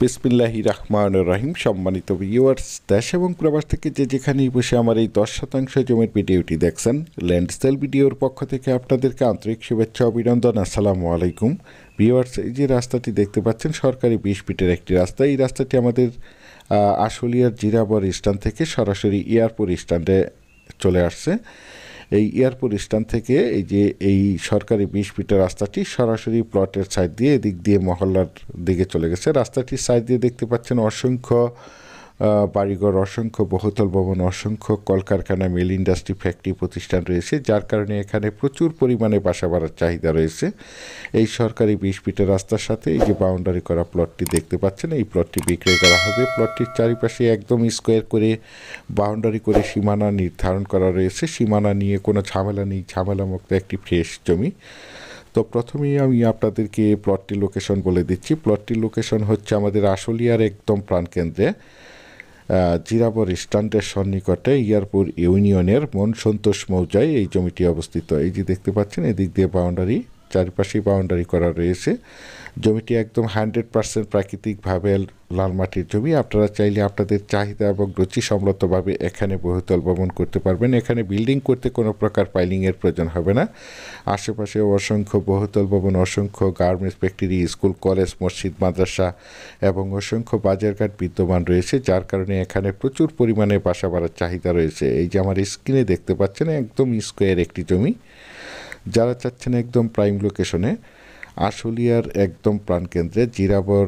বিসমিল্লাহির রহমানির রহিম। সম্মানিত ভিউয়ার্স, দেশ এবং প্রবাস থেকে যে যেখানেই বসে আমার এই 10% জমির ভিডিওটি দেখছেন, ল্যান্ডসেল ভিডিওর পক্ষ থেকে আপনাদেরকে আন্তরিক শুভেচ্ছা অভিনন্দন। আসসালামু আলাইকুম ভিউয়ার্স। এই যে রাস্তাটি দেখতে পাচ্ছেন সরকারি 20 ফিটের একটি রাস্তা। এই রাস্তাটি আমাদের আশুলিয়ার জিরাবর স্ট্যান্ড থেকে সরাসরি এয়ারপোর্ট স্ট্যান্ডে চলে আসছে। এই এয়ারপোর্ট স্ট্যান্ড থেকে এই সরকারি 20 ফিটের রাস্তাটি সরাসরি প্লটের সাইড দিয়ে এদিক দিয়ে মহল্লার দিকে চলে গেছে। রাস্তাটির সাইড দিয়ে দেখতে পাচ্ছেন অসংখ্য বাড়িঘর, অসংখ্য বহুতল ভবন, অসংখ্য কলকারখানা, মিল, ইন্ডাস্ট্রি, ফ্যাক্টরি প্রতিষ্ঠান রয়েছে, যার কারণে এখানে প্রচুর পরিমাণে বাসা বাড়ার চাহিদা রয়েছে। এই সরকারি 20 ফিটের রাস্তার সাথে এই যে বাউন্ডারি করা প্লটটি দেখতে পাচ্ছেন, এই প্লটটি বিক্রয় করা হবে। প্লটটির চারিপাশে একদম স্কোয়ার করে বাউন্ডারি করে সীমানা নির্ধারণ করা রয়েছে। সীমানা নিয়ে কোনো ঝামেলা নেই, ঝামেলামুক্ত একটি ফ্রেশ জমি। তো প্রথমেই আমি আপনাদেরকে প্লটটির লোকেশন বলে দিচ্ছি। প্লটটির লোকেশন হচ্ছে আমাদের আশুলিয়ার একদম প্রাণকেন্দ্রে, জিরাবর স্ট্যান্ডের সন্নিকটে এয়ারপোর্ট ইউনিয়নের মন সন্তোষ মৌজায় এই জমিটি অবস্থিত। এই যে দেখতে পাচ্ছেন এদিক দিয়ে বাউন্ডারি, চারপাশেই বাউন্ডারি করা রয়েছে। জমিটি একদম 100% প্রাকৃতিকভাবে লাল মাটির জমি। আপনারা চাইলে আপনাদের চাহিদা এবং রুচি সম্মতভাবে এখানে বহুতল ভবন করতে পারবেন। এখানে বিল্ডিং করতে কোনো প্রকার পাইলিংয়ের প্রয়োজন হবে না। আশেপাশে অসংখ্য বহুতল ভবন, অসংখ্য গার্মেন্টস ফ্যাক্টরি, স্কুল, কলেজ, মসজিদ, মাদ্রাসা এবং অসংখ্য বাজারঘাট বিদ্যমান রয়েছে, যার কারণে এখানে প্রচুর পরিমাণে বাসা বাড়ার চাহিদা রয়েছে। এই যে আমার স্ক্রিনে দেখতে পাচ্ছেন একদম স্কোয়ার একটি জমি। যারা চাচ্ছেন একদম প্রাইম লোকেশনে, আশুলিয়ার একদম প্রাণকেন্দ্রে জিরাবর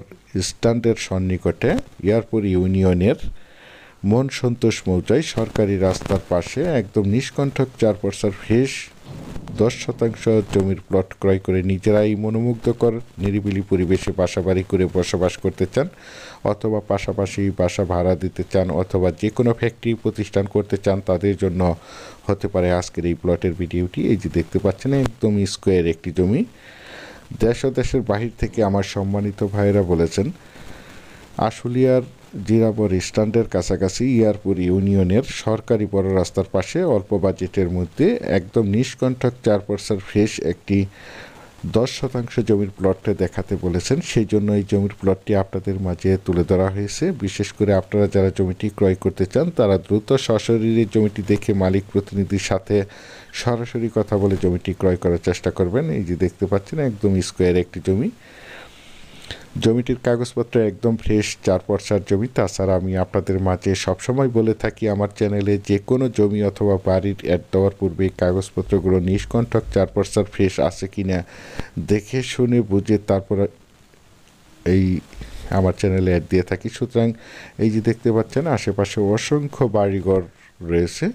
স্ট্যান্ডের সন্নিকটে এয়ারপোর্ট ইউনিয়নের মন সন্তোষ মৌজায় সরকারি রাস্তার পাশে একদম নিষ্কণ্ঠক 4% ফ্রেশ 10% জমির প্লট ক্রয় করে নিজেরাই মনোমুগ্ধকর নিরিবিলি পরিবেশে বাসাবাড়ি করে বসবাস করতে চান, অথবা পাশাপাশি বাসা ভাড়া দিতে চান, অথবা যে কোনো ফ্যাক্টরি প্রতিষ্ঠান করতে চান, তাদের জন্য হতে পারে আজকের এই প্লটের ভিডিওটি। এই যে দেখতে পাচ্ছেন একদম স্কোয়ার একটি জমি। দেশ ও দেশের বাহির থেকে আমার সম্মানিত ভাইয়েরা বলেছেন, আশুলিয়ার জিরাবর স্ট্যান্ডের কাছাকাছি এয়ারপোর্ট ইউনিয়নের সরকারি বড় রাস্তার পাশে অল্প বাজেটের মধ্যে একদম নিষ্কণ্ঠক 4% ফ্রেশ একটি 10% জমির প্লটটা দেখাতে বলেছেন। সেই জন্য এই জমির প্লটটি আপনাদের মাঝে তুলে ধরা হয়েছে। বিশেষ করে আপনারা যারা জমিটি ক্রয় করতে চান, তারা দ্রুত সশরীরে জমিটি দেখে মালিক প্রতিনিধির সাথে সরাসরি কথা বলে জমিটি ক্রয় করার চেষ্টা করবেন। এই যে দেখতে পাচ্ছেন একদম স্কোয়ার একটি জমি। জমিটির কাগজপত্র একদম ফ্রেশ 4% জমি। তাছাড়া আমি আপনাদের মাঝে সবসময় বলে থাকি, আমার চ্যানেলে যে কোনো জমি অথবা বাড়ির অ্যাড দেওয়ার পূর্বে কাগজপত্রগুলো নিষ্কণ্ঠক 4% ফ্রেশ আছে কিনা দেখে শুনে বুঝে তারপর এই আমার চ্যানেলে অ্যাড দিয়ে থাকি। সুতরাং এই যে দেখতে পাচ্ছেন আশেপাশে অসংখ্য বাড়িঘর রয়েছে,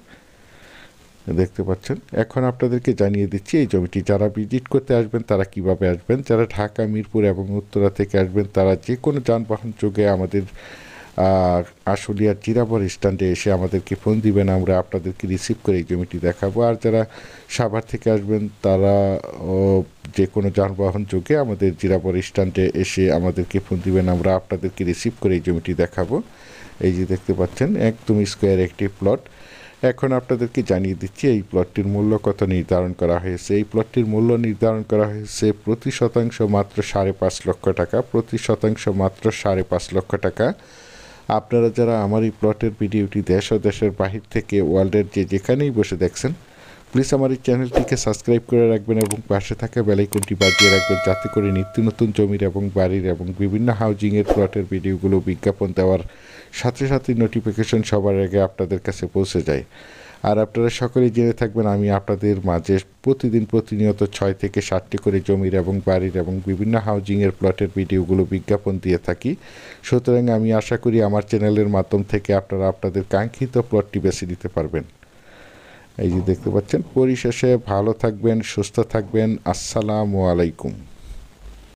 দেখতে পাচ্ছেন। এখন আপনাদেরকে জানিয়ে দিচ্ছি এই জমিটি যারা ভিজিট করতে আসবেন তারা কিভাবে আসবেন। যারা ঢাকা, মিরপুর এবং উত্তরা থেকে আসবেন তারা যে কোনো যানবাহন যোগে আমাদের আশুলিয়ার জিরাবর স্ট্যান্ডে এসে আমাদেরকে ফোন দিবেন, আমরা আপনাদেরকে রিসিভ করে এই জমিটি দেখাবো। আর যারা সাভার থেকে আসবেন তারা যে কোনো যানবাহন যোগে আমাদের জিরাবর স্ট্যান্ডে এসে আমাদেরকে ফোন দিবেন, আমরা আপনাদেরকে রিসিভ করে এই জমিটি দেখাবো। এই যে দেখতে পাচ্ছেন একদম স্কোয়ার একটি প্লট। এখন আপনাদেরকে জানিয়ে দিচ্ছি এই প্লটটির মূল্য কত নির্ধারণ করা হয়েছে। এই প্লটটির মূল্য নির্ধারণ করা হয়েছে প্রতি শতাংশ মাত্র 5.5 লক্ষ টাকা। প্রতি শতাংশ মাত্র 5.5 লক্ষ টাকা। আপনারা যারা আমার এই প্লটের ভিডিওটি দেশ ও দেশের বাহির থেকে ওয়ার্ল্ডের যে যেখানেই বসে দেখছেন, প্লিজ আমার এই চ্যানেলটিকে সাবস্ক্রাইব করে রাখবেন এবং পাশে থাকা বেল আইকনটি বাজিয়ে রাখবেন, যাতে করে নিত্য নতুন জমির এবং বাড়ির এবং বিভিন্ন হাউজিংয়ের প্লটের ভিডিওগুলো বিজ্ঞাপন দেওয়ার সাথে সাথে নোটিফিকেশন সবার আগে আপনাদের কাছে পৌঁছে যায়। আর আপনারা সকলেই জেনে থাকবেন আমি আপনাদের মাঝে প্রতিনিয়ত 6 থেকে 7টি করে জমির এবং বাড়ির এবং বিভিন্ন হাউজিংয়ের প্লটের ভিডিওগুলো বিজ্ঞাপন দিয়ে থাকি। সুতরাং আমি আশা করি আমার চ্যানেলের মাধ্যম থেকে আপনারা আপনাদের কাঙ্ক্ষিত প্লটটি বেছে নিতে পারবেন। এই যে দেখতে পাচ্ছেন। পরিশেষে ভালো থাকবেন, সুস্থ থাকবেন। আসসালামু আলাইকুম।